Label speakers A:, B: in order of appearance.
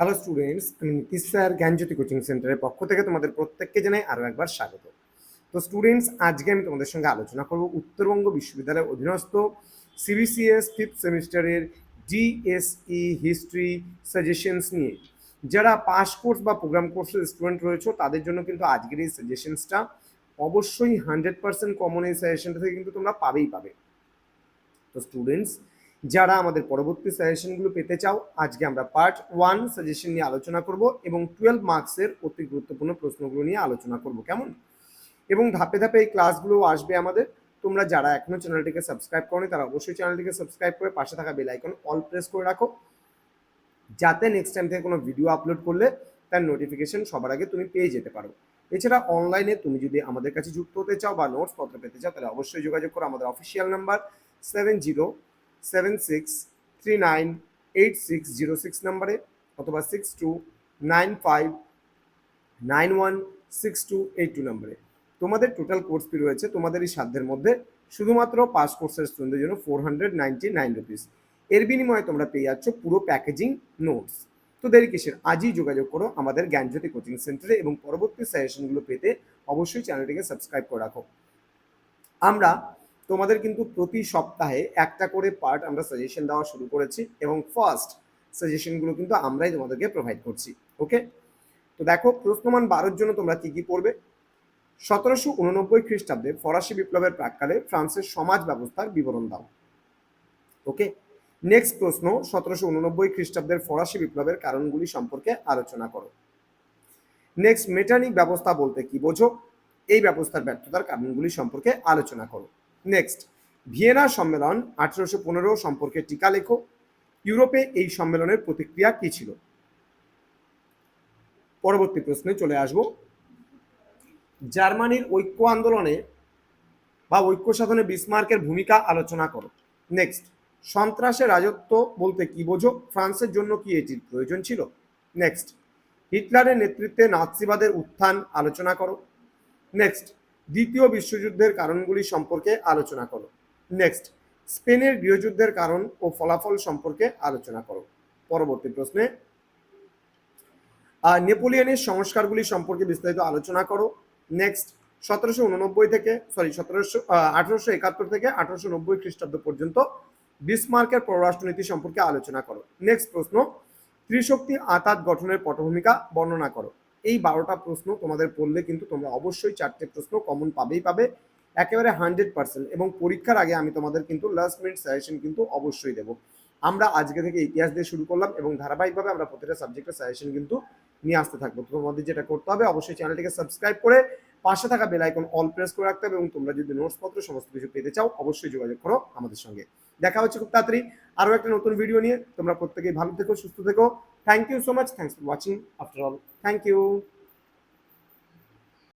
A: Hello students, আমি Nitish sir জ্ঞানজ্যোতি coaching সেন্টারের পক্ষ থেকে তোমাদের প্রত্যেককে জানাই আরও একবার স্বাগত। তো স্টুডেন্টস, আজকে আমি তোমাদের সঙ্গে আলোচনা করব উত্তরবঙ্গ বিশ্ববিদ্যালয়ের অধীনস্থ সিবিসিএস ফিফথ সেমিস্টারের ডিএসই হিস্ট্রি সাজেশনস নিয়ে। যারা পাস কোর্স বা প্রোগ্রাম কোর্সের স্টুডেন্ট রয়েছে তাদের জন্য কিন্তু আজকের এই সাজেশনসটা অবশ্যই 100% কমন। এই সাজেশনটা থেকে কিন্তু তোমরা পাবেই পাবে। তো স্টুডেন্টস, যারা আমাদের পরবর্তী সাজেশনগুলো পেতে চাও, আজকে আমরা পার্ট 1 সাজেশন নিয়ে আলোচনা করব এবং 12 মার্কসের অতি গুরুত্বপূর্ণ প্রশ্নগুলো নিয়ে আলোচনা করব, কেমন? এবং ধাপে ধাপে এই ক্লাসগুলো আসবে আমাদের। তোমরা যারা এখনো চ্যানেলটিকে সাবস্ক্রাইব করোনি তারা অবশ্যই চ্যানেলটিকে সাবস্ক্রাইব করে পাশে থাকা বেল আইকন অল প্রেস করে রাখো, যাতে নেক্সট টাইম থেকে কোনো ভিডিও আপলোড করলে তার নোটিফিকেশন সবার আগে তুমি পেয়ে যেতে পারো। এছাড়া অনলাইনে তুমি যদি আমাদের কাছে যুক্ত হতে চাও বা নোটস পত্র পেতে চাও তাহলে অবশ্যই যোগাযোগ করো আমাদের অফিসিয়াল নাম্বার 7076398606 নাম্বারে, অথবা 6295916282 নাম্বারে। তোমাদের টোটাল কোর্স ফি রয়েছে তোমাদের এই সাধ্যের মধ্যে শুধুমাত্র পাস কোর্সের স্টুডেন্টদের জন্য 499 রুপিস। এর বিনিময়ে তোমরা পেয়ে যাচ্ছ পুরো প্যাকেজিং নোটস। তো দেরি কিসের, আজই যোগাযোগ করো আমাদের জ্ঞানজ্যোতি কোচিং সেন্টারে এবং পরবর্তী সাজেশনগুলো পেতে অবশ্যই চ্যানেলটিকে সাবস্ক্রাইব করে রাখো। আমরা তোমাদের কিন্তু প্রতি সপ্তাহে একটা করে পার্ট আমরা সাজেশন দেওয়া শুরু করেছি এবং ফার্স্ট সাজেশনগুলো কিন্তু আমরাই তোমাদেরকে প্রোভাইড করছি। ওকে, তো দেখো প্রশ্ন মান 12 জন্য তোমরা কি কি পড়বে। 1789 খ্রিস্টাব্দে ফরাসি বিপ্লবের প্রাক্কালে ফ্রান্সের সমাজ ব্যবস্থার বিবরণ দাও। ওকে, নেক্সট প্রশ্ন, 1789 খ্রিস্টাব্দের ফরাসি বিপ্লবের কারণগুলি সম্পর্কে আলোচনা করো। নেক্সট, মেটানিক ব্যবস্থা বলতে কি বোঝো, এই ব্যবস্থার ব্যর্থতার কারণগুলি সম্পর্কে আলোচনা করো। নেক্সট, ভিয়েনা সম্মেলন 1815 সম্পর্কে টিকা লেখো। ইউরোপে এই সম্মেলনের প্রতিক্রিয়া কি ছিল। পরবর্তী প্রশ্নে চলে আসব, জার্মানির ঐক্য আন্দোলনে বা ঐক্য সাধনে বিসমার্কের ভূমিকা আলোচনা করো। নেক্সট, সন্ত্রাসের রাজত্ব বলতে কি বোঝো, ফ্রান্সের জন্য কি এটির প্রয়োজন ছিল। নেক্সট, হিটলারের নেতৃত্বে নাৎসিবাদের উত্থান আলোচনা করো। নেক্সট, দ্বিতীয় বিশ্বযুদ্ধের কারণগুলি সম্পর্কে আলোচনা করো। নেক্সট, স্পেনের গৃহযুদ্ধের কারণ ও ফলাফল সম্পর্কে আলোচনা করো। পরবর্তী প্রশ্নে, নেপোলিয়নের সংস্কারগুলি সম্পর্কে বিস্তারিত আলোচনা করো। নেক্সট, 1871 থেকে 1890 খ্রিস্টাব্দ পর্যন্ত বিসমার্কের পররাষ্ট্রনীতি সম্পর্কে আলোচনা করো। নেক্সট প্রশ্ন, ত্রিশক্তি আঁতাত গঠনের পটভূমিকা বর্ণনা করো। এই 12টা প্রশ্ন তোমাদের পড়লে কিন্তু তোমরা অবশ্যই 4টে প্রশ্ন কমন পাবেই পাবে, একেবারে 100%। এবং পরীক্ষার আগে আমি তোমাদের কিন্তু লাস্ট মিনিট সাজেশন কিন্তু অবশ্যই দেবো। আমরা আজকে থেকে ইতিহাস দিয়ে শুরু করলাম এবং ধারাবাহিকভাবে আমরা প্রতিটা সাবজেক্টের সাজেশন কিন্তু নিয়ে আসতে থাকবো। তোমাদের যেটা করতে হবে, অবশ্যই চ্যানেলটিকে সাবস্ক্রাইব করে পাশে থাকা বেল আইকন অল প্রেস করে রাখতে হবে এবং তোমরা যদি নোটস পত্র সমস্ত কিছু পেতে চাও অবশ্যই যোগাযোগ করো আমাদের সঙ্গে। দেখা হচ্ছে খুব তাড়াতাড়ি আরও একটা নতুন ভিডিও নিয়ে। তোমরা প্রত্যেকেই ভালো থেকো, সুস্থ থেকো। Thank you so much, thanks for watching after all, thank you.